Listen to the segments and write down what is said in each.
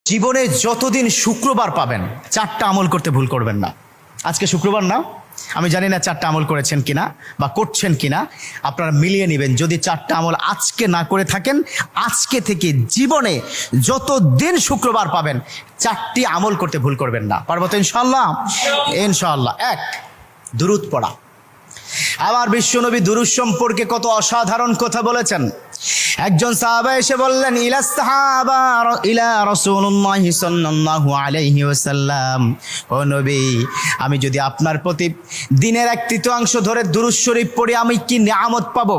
জীবনে যতদিন শুক্রবার পাবেন 4টা আমল করতে ভুল করবেন না। আজকে শুক্রবার না, আমি জানি না 4টা আমল করেছেন কিনা বা করছেন কিনা, আপনারা মিলিয়ে নেবেন। যদি 4টা আমল আজকে না করে থাকেন, আজকে থেকে জীবনে যতদিন শুক্রবার পাবেন 4টি আমল করতে ভুল করবেন না। পারবো তো ইনশাআল্লাহ? ইনশাআল্লাহ। 1, দুরূদ পড়া। আমার বিশ্বনবী দুরূদ সম্পর্কে কত অসাধারণ কথা বলেছেন। একজন সাহাবা এসে বললেন, ইলা রাসূলুল্লাহ সাল্লাল্লাহু আলাইহি ওয়াসাল্লাম, ও নবী, আমি যদি আপনার প্রতি দিনের 1/3 ধরে দুরূদ শরীফ পড়ি আমি কি নিয়ামত পাবো?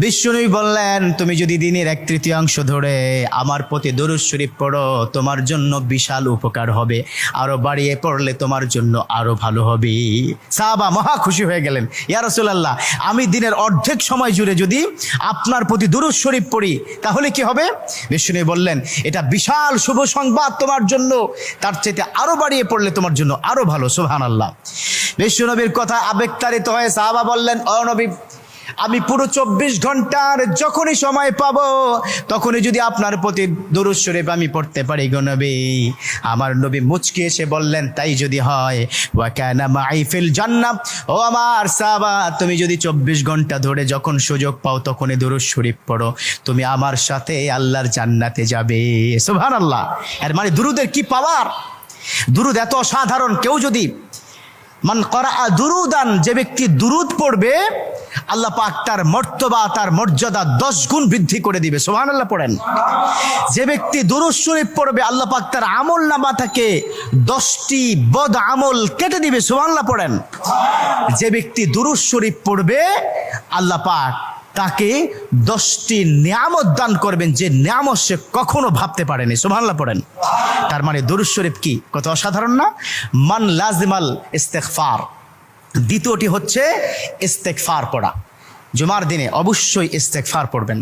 বিশ্বনবী বললেন, তুমি যদি দিনের 1/3 ধরে আমার প্রতি দুরূদ শরীফ পড়ো তোমার জন্য বিশাল উপকার হবে, আরো বাড়িয়ে পড়লে তোমার জন্য আরো ভালো হবে। সাহাবা মহা খুশি হয়ে গেলেন, ইয়া রাসূলুল্লাহ, আমি দিনের অর্ধেক সময় জুড়ে যদি আপনার প্রতি দুরূদ শরীফ পড়ি তাহলে কি হবে? বিশ্বনবী বললেন, এটা বিশাল শুভ সংবাদ তোমার জন্য, তার চাইতে আরো বাড়িয়ে পড়লে তোমার জন্য আরো ভালো। সুবহানাল্লাহ। বিশ্বনবীর কথা আবেগতাড়িত হয়ে সাহাবা বললেন, ও নবী, আমি পুরো 24 ঘন্টার যখনই সময় পাবো তখনই যদি আপনার প্রতি দুরূদ শরীফ আমি পড়তে পারি গো নবী। আমার নবী মুচকি এসে বললেন, তাই যদি হয়, ওয়া কানা মাই ফিল জান্নাহ, ও আমার সাহাবা, তুমি যদি 24 ঘন্টা ধরে যখন সুযোগ পাও তখনই দুরূদ শরীফ পড়ো, তুমি আমার সাথে আল্লাহর জান্নাতে যাবে। সুবহানাল্লাহ। এর মানে দুরূদের কি পাওয়ার! দুরূদ এত অসাধারণ। কেউ যদি মান করা দুরুদান, যে ব্যক্তি দুরূদ পড়বে আল্লাহ পাক তার মর্তবা, তার মর্যাদা 10 গুণ বৃদ্ধি করে দিবে। সুবহানাল্লাহ পড়েন। যে ব্যক্তি দুরূদ শরীফ পড়বে আল্লাহ পাক তার আমল নামা থেকে 10টি বদ আমল কেটে দিবে। সুবহানাল্লাহ পড়েন। যে ব্যক্তি দুরূদ শরীফ পড়বে আল্লাহ পাক তাকে 10টি নিয়ামত দান করবেন, যে নিয়ামত সে কখনো ভাবতে পারেনি। সুবহানাল্লাহ পড়েন। তার মানে দুরূদ শরীফ কি কত অসাধারণ না? মান লাজিমাল ইস্তেগফার। দ্বিতীয়টি হচ্ছে ইস্তেগফার পড়া। জুমার দিনে অবশ্যই ইস্তেগফার পড়বেন।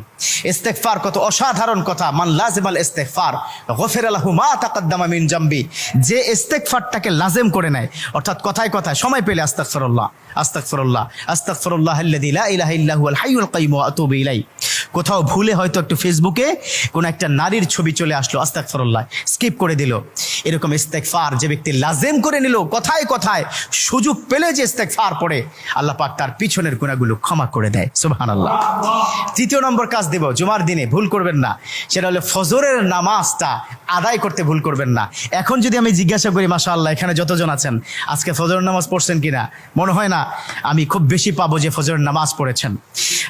ইস্তেগফার কত অসাধারণ কথা। মান লাজিমাল ইস্তেগফার গফিরা লাহু মা তাকাদ্দামা মিন জামবি। যে ইস্তেগফারটাকে লাজিম করে নেয়, অর্থাৎ কথায় কথায় সময় পেলে আস্তাগফিরুল্লাহ আস্তাগফিরুল্লাহ আস্তাগফিরুল্লাহ আল্লাযী লা ইলাহা ইল্লা হুয়াল হাইয়ুল কাইয়্যুম ওয়া আতুবু ইলাইহি। কোথাও ভুলে হয়তো একটু ফেসবুকে কোন একটা নারীর ছবি চলে আসলো, আস্তাগফিরুল্লাহ স্কিপ করে দিল। এরকম ইস্তেগফার যে ব্যক্তি লাজিম করে নিল, কথায় কথায় সুযোগ পেলে যে ইস্তেগফার পড়ে, আল্লাহ পাক তার পিছনের গুনাহগুলো ক্ষমা করে দেয়। সুবহানাল্লাহ। তৃতীয় নম্বর কাজ দেব, জুমার দিনে ভুল করবেন না, সেটা হলো ফজরের নামাজটা আদায় করতে ভুল করবেন না। এখন যদি আমি জিজ্ঞাসা করি, মাশাআল্লাহ এখানে যতজন আছেন আজকে ফজরের নামাজ পড়ছেন কিনা, মনে হয় না আমি খুব বেশি পাবো যে ফজরের নামাজ পড়েছেন।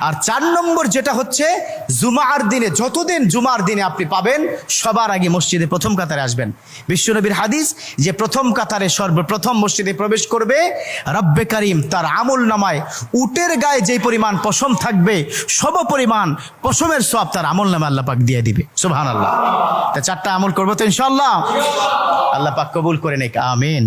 আর 4 নম্বর যেটা হচ্ছে, জুমার দিনে যতদিন জুমার দিনে আপনি পাবেন সবার আগে মসজিদে প্রথম কাতারে আসবেন। বিশ্বনবীর হাদিস যে প্রথম কাতারে সর্বপ্রথম মসজিদে প্রবেশ করবে রব্বে কারীম তার আমল নামায় উটের গায়ে যে পরিমাণ পশম থাকবে সম পরিমাণ পশমের সওয়াব তার আমল নামায় আল্লাহ পাক দিয়ে দিবে। সুবহানাল্লাহ। তা 4টা আমল করবো তো ইনশাআল্লাহ। আল্লাহ পাক কবুল করে নেক। আমিন।